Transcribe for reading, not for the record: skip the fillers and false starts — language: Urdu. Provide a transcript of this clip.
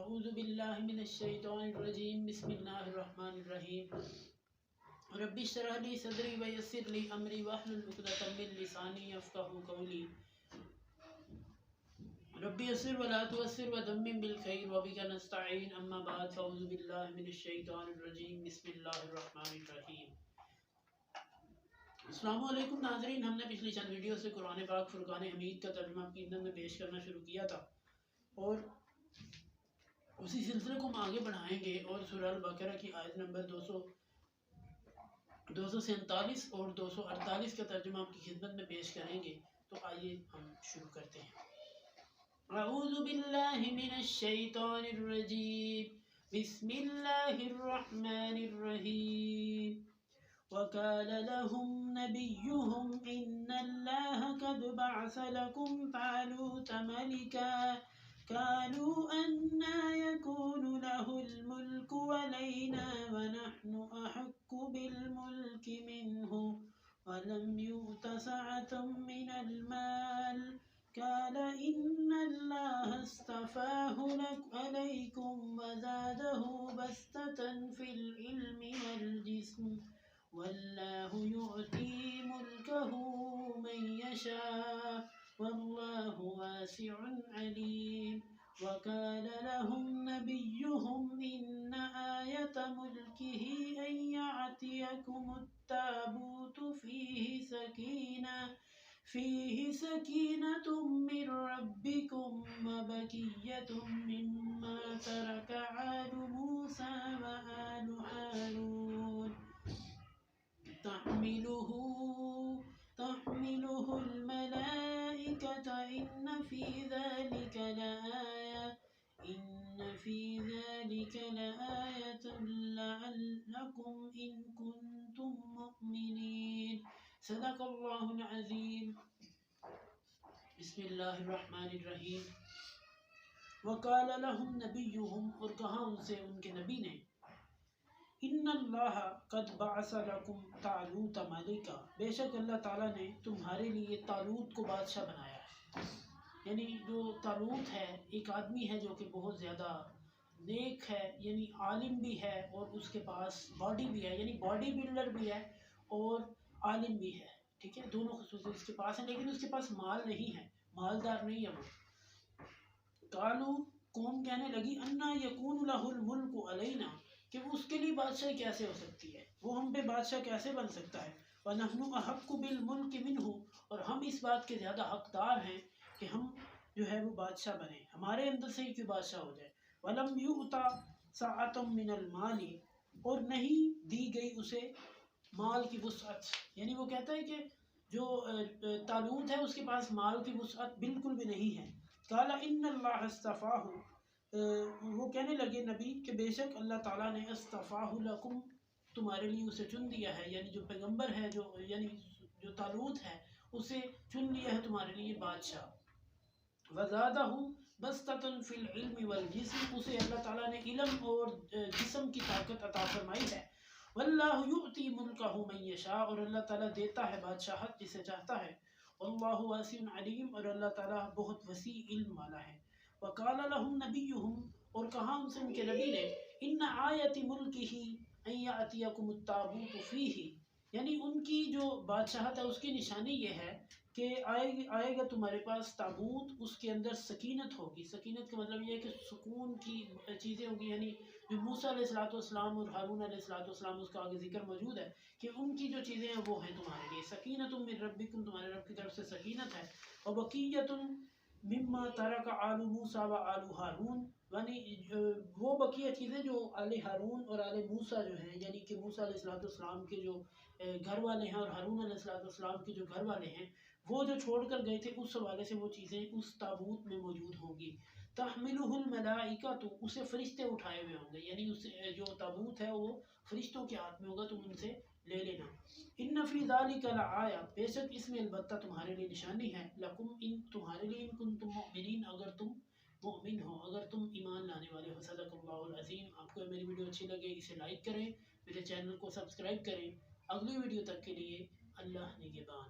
اعوذ باللہ من الشیطان الرجیم بسم اللہ الرحمن الرحیم رب اشرح لی صدری ویسر لی امری واحلل عقدۃ من لسانی یفقہوا قولی رب یسر ولا تعسر وتمم بالخیر وبک نستعین اما بعد فاعوذ باللہ من الشیطان الرجیم بسم اللہ الرحمن الرحیم۔ السلام علیکم ناظرین، ہم نے پچھلی چند ویڈیو سے قرآن پاک فرقان حمید کا ترجمہ یقیناً میں پیش کرنا شروع کیا تھا اور اسی سلسلے کو ہم آگے بڑھائیں گے اور سورہ البقرہ کی آیت نمبر 247 اور 248 کا ترجمہ آپ کی خدمت میں پیش کریں گے۔ تو آئیے ہم شروع کرتے ہیں۔ اعوذ باللہ من الشیطان الرجیم بسم اللہ الرحمن الرحیم وقال لهم نبيهم إن الله قد بعث لكم طالوت ملكا قالوا أنى يكون له الملك علينا ونحن أحق بالملك منه ولم يؤت سعة من المال قال إن الله اصطفاه عليكم وزاده بسطة في العلم والجسم واللہ یؤتی ملکہ من یشاء واللہ واسع علیم۔ وقال لهم نبیهم ان آیت ملکہ ان یأتیکم التابوت فیہ سکینۃ من ربکم وبقیۃ مما ترک آل موسیٰ وآل ہارون تحملہ الملائکۃ ان فی ذلک لآیۃ لکم ان کنتم مؤمنین۔ صدق اللہ العظیم۔ بسم اللہ الرحمن الرحیم۔ وقال لهم نبیہم، اور کہا ان سے ان کے نبی نے، ان اللہ قد بعث لکم طالوت ملکا، بے شک اللہ تعالیٰ نے تمہارے لیے طالوت کو بادشاہ بنایا ہے۔ یعنی جو طالوت ہے ایک آدمی ہے جو کہ بہت زیادہ نیک ہے، یعنی عالم بھی ہے اور اس کے پاس باڈی بھی ہے، یعنی باڈی بلڈر بھی ہے اور عالم بھی ہے، ٹھیک ہے، دونوں خصوصیات اس کے پاس ہیں، لیکن اس کے پاس مال نہیں ہے، مالدار نہیں ہے وہ۔ قالو، قوم کہنے لگی، انا یکون لہ الملک علینا، کہ اس کے لیے بادشاہی کیسے ہو سکتی ہے، وہ ہم پہ بادشاہ کیسے بن سکتا ہے۔ وَنَحْنُ أَحَقُّ بِالْمُلْكِ مِنْهُ، اور ہم اس بات کے زیادہ حقدار ہیں کہ ہم جو ہے وہ بادشاہ بنیں، ہمارے اندر سے ہی کوئی بادشاہ ہو جائے۔ وَلَمْ يُؤْتَ سَعَةً مِّنَ الْمَالِ، اور نہیں دی گئی اسے مال کی وسعت، یعنی وہ کہتا ہے کہ جو طالوت ہے اس کے پاس مال کی وسعت بالکل بھی نہیں ہے۔ قَالَ إِنَّ اللَّهَ اصْطَفَاهُ، وہ کہنے لگے نبی کہ بے شک اللہ تعالیٰ نے اصطفاہ لکم، تمہارے لیے اسے چن دیا ہے، یعنی جو پیغمبر ہے، یعنی جو طالوت ہے اسے چن لیا ہے تمہارے لیے بادشاہ۔ وزادہ بسطۃ فی العلم والجسم، اسے اللہ تعالیٰ نے علم اور جسم کی طاقت عطا فرمائی ہے۔ واللہ یؤتی ملکہ من یشاء، اور اللہ تعالیٰ دیتا ہے بادشاہت جسے چاہتا ہے۔ واللہ واسع علیم، اور اللہ تعالیٰ بہت وسیع علم والا ہے۔ وقال لهم نبیہم، اور کہا ان سے ان کے نبی نے، ان آیت ملکہ ان یأتیکم التابوت فیہ، یعنی ان کی جو بادشاہت ہے اس کی نشانی یہ ہے کہ آئے گا تمہارے پاس تابوت، اس کے اندر سکینت ہوگی۔ سکینت کا مطلب یہ ہے کہ سکون کی چیزیں ہوگی، یعنی جو موسیٰ علیہ السلام اور ہارون علیہ السلام، اس کا آگے ذکر موجود ہے کہ ان کی جو چیزیں ہیں وہ ہیں تمہارے لیے سکینۃ من ربکم، تمہارے رب کی طرف سے سکینت ہے۔ وبقیۃ مما ترک آل موسیٰ و آل ہارون، یعنی وہ بقیہ چیزیں جو آل ہارون اور آل موسیٰ جو ہیں، یعنی کہ موسیٰ علیہ السلام کے جو گھر والے ہیں اور ہارون علیہ السلام کے جو گھر والے ہیں، وہ جو چھوڑ کر گئے تھے اس حوالے سے وہ چیزیں اس تابوت میں موجود ہوں گی۔ تحملہ الملائکۃ، اسے فرشتے اٹھائے ہوئے ہوں گے، یعنی اس جو تابوت ہے وہ فرشتوں کے ہاتھ میں ہوگا، تم ان سے لے لینا۔ ان فی ذلک لآیہ، بے شک اس میں البتہ تمہارے لیے نشانی ہے، لکم، ان تمہارے لیے، ان کنتم مؤمنین، اگر تم مؤمن ہو، اگر تم ایمان لانے والے ہو۔ صدق اللہ العظیم۔ آپ کو میری ویڈیو اچھی لگے اسے لائک کریں، میرے چینل کو سبسکرائب کریں۔ اگلی ویڈیو تک کے لیے اللہ نگہبان۔